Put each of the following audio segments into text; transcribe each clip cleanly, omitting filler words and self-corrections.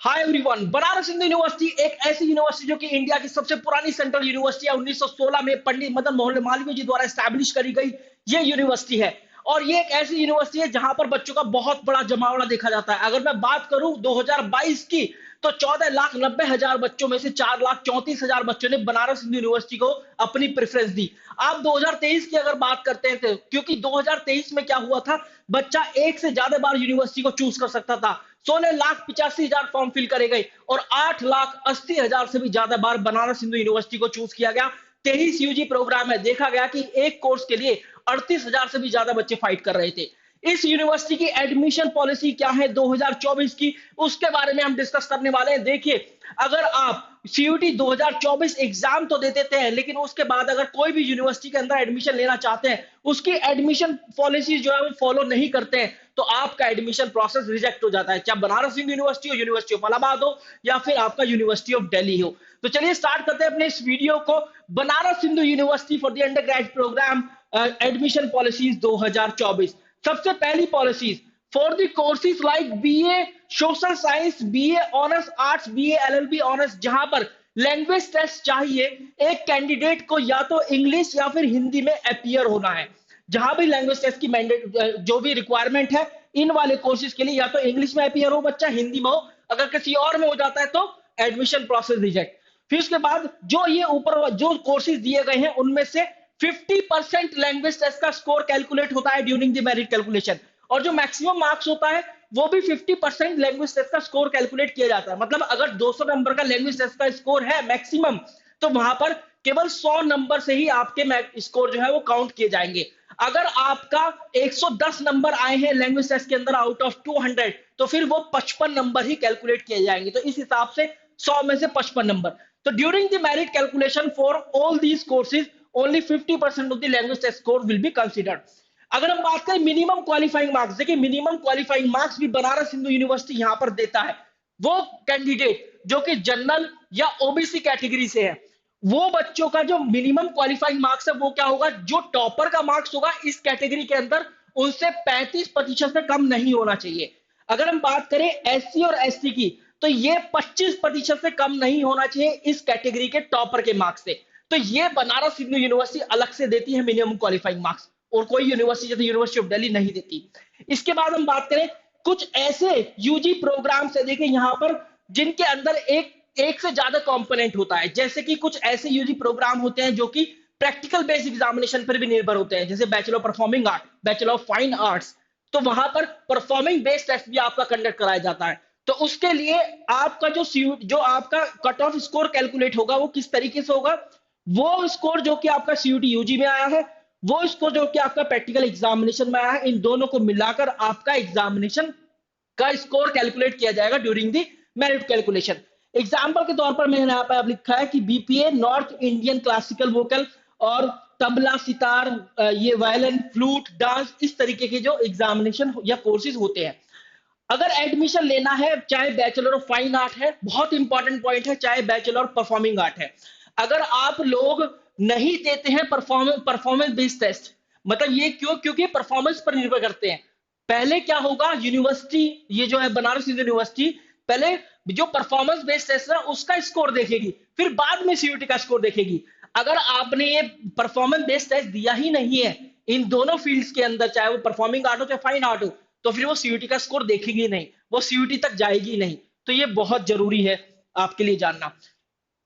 Hi everyone. Banaras Hindu university एक ऐसी university जो कि इंडिया की सबसे पुरानी सेंट्रल यूनिवर्सिटी है। 1916 में पंडित मदन मोहन मालवीय जी द्वारा एस्टैब्लिश करी गई ये यूनिवर्सिटी है। और ये एक ऐसी यूनिवर्सिटी है जहां पर बच्चों का बहुत बड़ा जमावड़ा देखा जाता है। अगर मैं बात करूं 2022 की, तो 14,90,000 बच्चों में से 4,34,000 बच्चों ने बनारस हिंदू यूनिवर्सिटी को अपनी प्रेफरेंस दी। आप 2023 की अगर बात करते हैं, तो क्योंकि 2023 में क्या हुआ था, बच्चा एक से ज्यादा बार यूनिवर्सिटी को चूज कर सकता था। 16,85,000 फॉर्म फिल करे गए और 8,80,000 से भी ज्यादा बार बनारस हिंदू यूनिवर्सिटी को चूज किया गया। 23 यूजी प्रोग्राम है। देखा गया कि एक कोर्स के लिए 38,000 से भी ज्यादा बच्चे फाइट कर रहे थे। इस यूनिवर्सिटी की एडमिशन पॉलिसी क्या है 2024 की, उसके बारे में हम डिस्कस करने वाले हैं। देखिए, अगर आप सीयूटी 2024 एग्जाम तो दे देते हैं, लेकिन उसके बाद अगर कोई भी यूनिवर्सिटी के अंदर एडमिशन लेना चाहते हैं, उसकी एडमिशन पॉलिसी जो है वो फॉलो नहीं करते हैं, तो आपका एडमिशन प्रोसेस रिजेक्ट हो जाता है। चाहे बनारस हिंदू यूनिवर्सिटी हो, यूनिवर्सिटी ऑफ इलाहाबाद हो, या फिर आपका यूनिवर्सिटी ऑफ दिल्ली हो। तो चलिए स्टार्ट करते हैं अपने इस वीडियो को। Banaras Hindu university for the undergraduate program admission policies 2024। सबसे पहली policies for the courses like BA social science, BA honours arts, BA LLB honours, जहां पर लैंग्वेज टेस्ट चाहिए, एक कैंडिडेट को या तो इंग्लिश या फिर हिंदी में अपियर होना है। जहां भी लैंग्वेज टेस्ट की मैंडेट जो भी रिक्वायरमेंट है, इन वाले कोर्सेज के लिए या तो इंग्लिश में अपियर हो बच्चा, हिंदी में हो। अगर किसी और में हो जाता है तो एडमिशन प्रोसेस रिजेक्ट। फिर उसके बाद जो ये ऊपर जो कोर्सेज दिए गए हैं, उनमें से 50% लैंग्वेज टेस्ट का स्कोर कैलकुलेट होता है ड्यूरिंग द मेरिट कैलकुलेशन, और जो मैक्सिमम मार्क्स होता है वो भी 50% लैंग्वेज टेस्ट का स्कोर कैलकुलेट किया जाता है। मतलब अगर 200 नंबर का लैंग्वेज टेस्ट का स्कोर है मैक्सिमम, तो वहां पर केवल 100 नंबर से ही आपके स्कोर जो है वो काउंट किए जाएंगे। अगर आपका 110 नंबर आए हैं लैंग्वेज टेस्ट के अंदर आउट ऑफ 200, तो फिर वो 55 नंबर ही कैलकुलेट किए जाएंगे। तो इस हिसाब से 100 में से 55 नंबर। तो during the merit calculation for all these courses only 50% of the language test score will be considered. अगर हम बात करें मिनिमम क्वालिफाइंग मार्क्स, देखिए मिनिमम क्वालिफाइंग मार्क्स भी बनारस हिंदू यूनिवर्सिटी यहां पर देता है। वो कैंडिडेट जो कि जनरल या ओबीसी कैटेगरी से है, वो बच्चों का जो मिनिमम क्वालिफाइंग मार्क्स है वो क्या होगा, जो टॉपर का मार्क्स होगा इस कैटेगरी के अंदर, उनसे 35% से कम नहीं होना चाहिए। अगर हम बात करें एससी और एसटी की, तो ये 25% से कम नहीं होना चाहिए इस कैटेगरी के टॉपर के मार्क्स से। तो ये बनारस हिंदू यूनिवर्सिटी अलग से देती है मिनिमम क्वालिफाइंग मार्क्स, और कोई यूनिवर्सिटी जैसे यूनिवर्सिटी ऑफ दिल्ली नहीं देती। इसके बाद हम बात करें कुछ ऐसे यूजी प्रोग्राम से, देखिए यहां पर जिनके अंदर एक से ज्यादा कंपोनेंट होता है। जैसे कि कुछ ऐसे यूजी प्रोग्राम होते हैं जो कि प्रैक्टिकल बेस्ड एग्जामिनेशन पर भी निर्भर होते हैं, जैसे bachelor of performing art, bachelor of fine arts. तो वहां पर परफॉर्मिंग बेस्ड टेस्ट भी आपका कंडक्ट कराया जाता है। तो उसके लिए आपका जो आपका कट ऑफ स्कोर कैलकुलेट होगा वो किस तरीके से होगा, वो स्कोर जो कि आपका सीयूटी यूजी में आया है, वो स्कोर जो कि आपका प्रैक्टिकल एग्जामिनेशन में आया है, इन दोनों को मिलाकर आपका एग्जामिनेशन का स्कोर कैलकुलेट किया जाएगा during the merit calculation. Example के तौर पर मैंने यहाँ पर लिखा है कि BPA north Indian classical vocal और तबला सितार, ये वायलिन फ्लूट डांस, इस तरीके के जो एग्जामिनेशन या कोर्सेज होते हैं। अगर एडमिशन लेना है, चाहे बैचलर ऑफ फाइन आर्ट है, बहुत इंपॉर्टेंट पॉइंट है, चाहे बैचलर ऑफ परफॉर्मिंग आर्ट है, अगर आप लोग नहीं देते हैं परफॉर्मेंस बेस्ड टेस्ट, मतलब ये क्यों, क्योंकि परफॉर्मेंस पर निर्भर करते हैं। पहले क्या होगा, यूनिवर्सिटी ये जो है बनारस यूनिवर्सिटी पहले जो परफॉर्मेंस बेस्ड टेस्ट है उसका स्कोर देखेगी, फिर बाद में सीयूटी का स्कोर देखेगी। अगर आपने ये परफॉर्मेंस बेस्ड टेस्ट दिया ही नहीं है इन दोनों फील्ड्स के अंदर, चाहे वो परफॉर्मिंग आर्ट हो चाहे फाइन आर्ट हो, तो फिर वो सीयूटी का स्कोर देखेगी नहीं, वो सीयूटी तक जाएगी नहीं। तो ये बहुत जरूरी है आपके लिए जानना।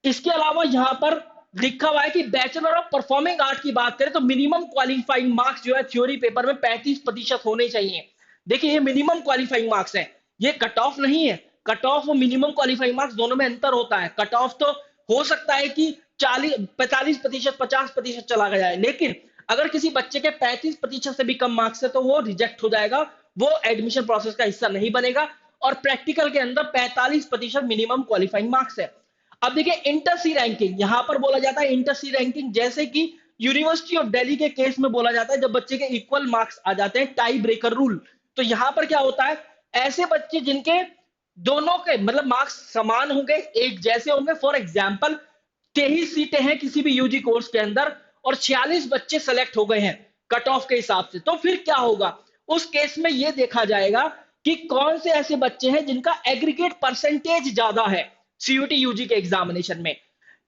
इसके अलावा यहां पर लिखा हुआ है कि बैचलर ऑफ परफॉर्मिंग आर्ट की बात करें तो मिनिमम क्वालिफाइंग मार्क्स जो है थ्योरी पेपर में 35% होने चाहिए। देखिए ये मिनिमम क्वालिफाइंग मार्क्स है, ये कट ऑफ नहीं है। कट ऑफ और मिनिमम क्वालिफाइंग मार्क्स दोनों में अंतर होता है। कट ऑफ तो हो सकता है कि 45%, 50% चला गया है, लेकिन अगर किसी बच्चे के 35% से भी कम मार्क्स है तो वो रिजेक्ट हो जाएगा, वो एडमिशन प्रोसेस का हिस्सा नहीं बनेगा। और प्रैक्टिकल के अंदर 45% मिनिमम क्वालिफाइंग मार्क्स है। अब देखिए इंटर सी रैंकिंग, यहां पर बोला जाता है इंटर सी रैंकिंग, जैसे कि यूनिवर्सिटी ऑफ दिल्ली के केस में बोला जाता है जब बच्चे के इक्वल मार्क्स आ जाते हैं, टाई ब्रेकर रूल। तो यहां पर क्या होता है, ऐसे बच्चे जिनके दोनों के मतलब मार्क्स समान होंगे, एक जैसे होंगे, फॉर एग्जाम्पल 23 सीटें हैं किसी भी यूजी कोर्स के अंदर और 46 बच्चे सेलेक्ट हो गए हैं कट ऑफ के हिसाब से, तो फिर क्या होगा, उस केस में यह देखा जाएगा कि कौन से ऐसे बच्चे हैं जिनका एग्रीगेट परसेंटेज ज्यादा है सीयूटी यूजी के एग्जामिनेशन में।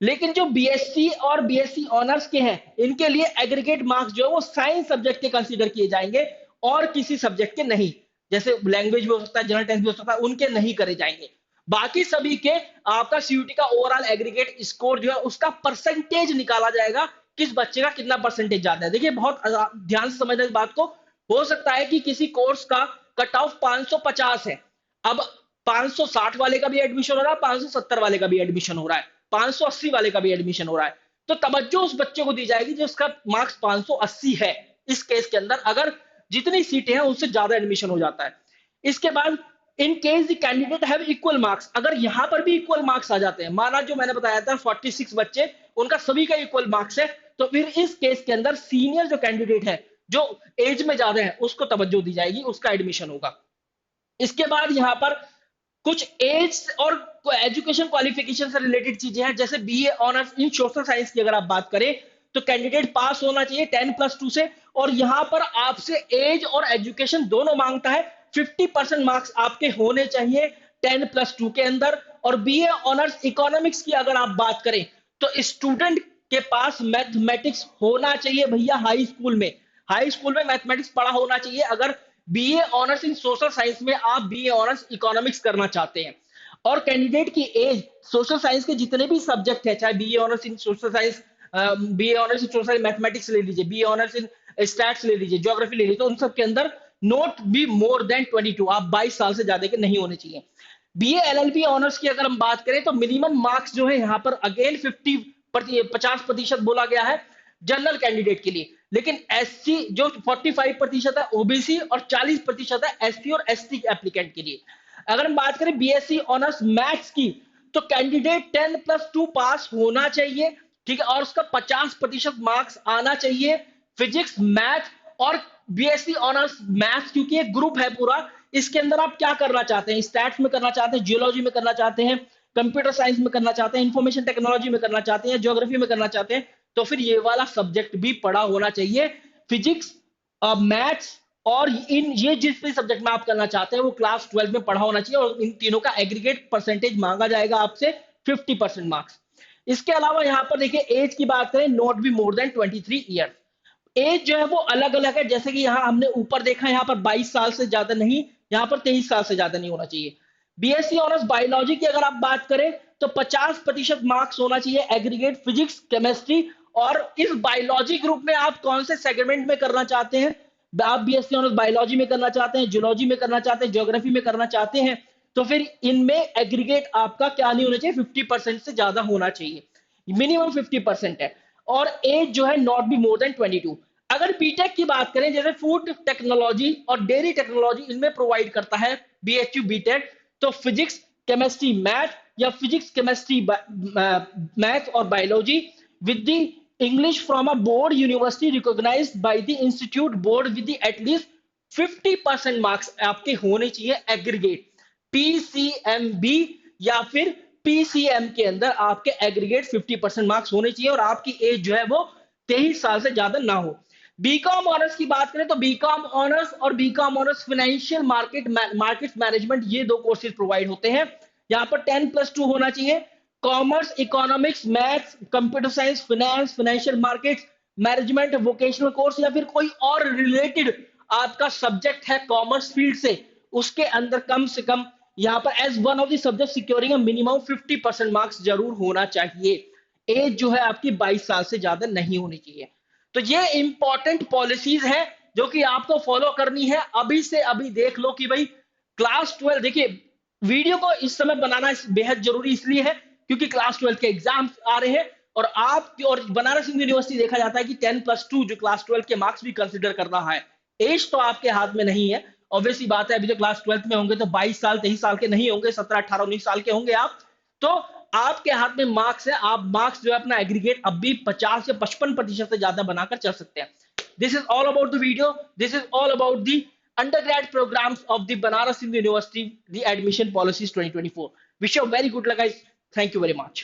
लेकिन जो बीएससी और बीएससी ऑनर्स के हैं, इनके लिए एग्रीगेट मार्क्स जो है वो साइंस सब्जेक्ट के कंसीडर किए जाएंगे और किसी सब्जेक्ट के नहीं। जैसे लैंग्वेज भी हो सकता है, जनरल टेस्ट भी हो सकता है, उनके नहीं करे जाएंगे। बाकी सभी के आपका सीयूटी का ओवरऑल एग्रीगेट स्कोर जो है उसका परसेंटेज निकाला जाएगा, किस बच्चे का कितना परसेंटेज ज्यादा है। देखिए बहुत ध्यान से समझना इस बात को। हो सकता है कि किसी कोर्स का कट ऑफ 550 है, अब 560 वाले का भी एडमिशन हो रहा है, 570 वाले का भी एडमिशन हो रहा है, 580 वाले का भी एडमिशन हो रहा है, तो तवज्जो उस बच्चे को दी जाएगी जिसका मार्क्स 580 है। इस केस के अंदर अगर जितनी सीटें हैं उससे ज्यादा एडमिशन हो जाता है। इसके बाद in case the candidate have equal marks, अगर यहां पर भी इक्वल मार्क्स आ जाते हैं, माना जो मैंने बताया था 46 बच्चे उनका सभी का इक्वल मार्क्स है, तो फिर इस केस के अंदर सीनियर जो कैंडिडेट है जो एज में ज्यादा है उसको तवज्जो दी जाएगी, उसका एडमिशन होगा। इसके बाद यहां पर कुछ एज और एजुकेशन क्वालिफिकेशन से रिलेटेड चीजें हैं, जैसे BA honours in social science की अगर आप बात करें तो कैंडिडेट पास होना चाहिए 10+2 से, और यहां पर आपसे एज और एजुकेशन दोनों मांगता है। 50% मार्क्स आपके होने चाहिए 10+2 के अंदर। और बीए ऑनर्स इकोनॉमिक्स की अगर आप बात करें तो स्टूडेंट के पास मैथमेटिक्स होना चाहिए भैया, हाई स्कूल में मैथमेटिक्स पढ़ा होना चाहिए अगर BA honours in social science में आप बीए ऑनर्स इकोनॉमिक्स करना चाहते हैं। और कैंडिडेट की एज सोशल साइंस के जितने भी सब्जेक्ट है, चाहे BA honours in social science, BA honours in social mathematics ले लीजिए, बीए ऑनर्स इन स्टैट्स ले लीजिए, ज्योग्राफी ले लीजिए, तो उन सब के अंदर नोट बी मोर देन 22, आप 22 साल से ज्यादा के नहीं होने चाहिए। बीए एलएलबी ऑनर्स की अगर हम बात करें तो मिनिमम मार्क्स जो है यहाँ पर अगेन 50% बोला गया है जनरल कैंडिडेट के लिए, लेकिन एससी जो 45% है ओबीसी और 40% है एससी और एसटी एप्लीकेंट के लिए। अगर हम बात करें बीएससी ऑनर्स मैथ्स की तो कैंडिडेट 10+2 पास होना चाहिए, ठीक है, और उसका 50% मार्क्स आना चाहिए फिजिक्स मैथ और बीएससी ऑनर्स मैथ्स, क्योंकि एक ग्रुप है पूरा, इसके अंदर आप क्या करना चाहते हैं, स्टैट्स में करना चाहते हैं, जियोलॉजी में करना चाहते हैं, कंप्यूटर साइंस में करना चाहते हैं, इंफॉर्मेशन टेक्नोलॉजी में करना चाहते हैं, ज्योग्राफी में करना चाहते हैं, तो फिर ये वाला सब्जेक्ट भी पढ़ा होना चाहिए। फिजिक्स, मैथ्स और इन ये जिस भी सब्जेक्ट में आप करना चाहते हैं वो क्लास 12 में पढ़ा होना चाहिए, और इन तीनों का एग्रीगेट परसेंटेज मांगा जाएगा आपसे 50% मार्क्स। इसके अलावा यहाँ पर देखिए एज की बात करें, not be more than 23 year. Age जो है वो अलग अलग है, जैसे कि यहाँ हमने ऊपर देखा, यहाँ पर 22 साल से ज्यादा नहीं, यहाँ पर 23 साल से ज्यादा नहीं होना चाहिए। बीएससी ऑनर्स बायोलॉजी की अगर आप बात करें तो 50% मार्क्स होना चाहिए एग्रीगेट फिजिक्स केमिस्ट्री, और इस बायोलॉजी ग्रुप में आप कौन से सेगमेंट में करना चाहते हैं, आप बीएससी ऑनर्स बायोलॉजी में करना चाहते हैं, जूलॉजी में करना चाहते हैं, ज्योग्राफी में करना चाहते हैं, तो फिर इनमें एग्रीगेट आपका क्या नहीं होना चाहिए, 50% से ज्यादा होना चाहिए, मिनिमम 50% है। और एज जो है नॉट बी मोर देन 22। अगर बीटेक की बात करें, जैसे फूड टेक्नोलॉजी और डेयरी टेक्नोलॉजी इनमें प्रोवाइड करता है बीएचयू बीटेक, तो फिजिक्स केमिस्ट्री मैथ या फिजिक्स केमिस्ट्री मैथ और biology with the English from a board university recognised by the institute board with at least 50% marks आपके होने चाहिए एग्रीगेट, पीसीएमबी या फिर पीसीएम के अंदर आपके एग्रीगेट 50% मार्क्स होने चाहिए, और आपकी एज जो है वो 23 साल से ज्यादा ना हो। बीकॉम ऑनर्स की बात करें तो बीकॉम ऑनर्स और BCom honours financial market management, ये दो कोर्सेज प्रोवाइड होते हैं। यहाँ पर 10+2 होना चाहिए। Commerce, economics, maths, computer science, finance, financial markets management, vocational course या फिर कोई और रिलेटेड आपका सब्जेक्ट है कॉमर्स फील्ड से, उसके अंदर कम से कम यहाँ पर as one of the subject securing minimum 50% marks जरूर होना चाहिए। एज जो है आपकी 22 साल से ज्यादा नहीं होनी चाहिए। तो ये इंपॉर्टेंट पॉलिसीज है जो कि आपको फॉलो करनी है अभी से अभी। देख लो कि भाई क्लास 12, देखिए वीडियो को इस समय बनाना बेहद जरूरी इसलिए है क्योंकि क्लास 12 के एग्जाम्स आ रहे हैं, और आप और बनारस हिंदू यूनिवर्सिटी देखा जाता है कि 10+2 जो क्लास 12 के मार्क्स भी कंसिडर कर रहा है। एज तो आपके हाथ में नहीं है, ऑब्वियसली बात है, अभी जो क्लास 12 में होंगे तो 22 साल 23 साल के नहीं होंगे, 17 18 19 साल के होंगे आप, तो आपके हाथ में मार्क्स है, आप मार्क्स जो है अपना एग्रीगेट अब भी 50 से 55% से ज्यादा बनाकर चल सकते हैं। This is all about the video, this is all about the undergrad programs of the Banaras Hindu University, the admission policies 2024. Wish you a very good luck, guys. Thank you very much.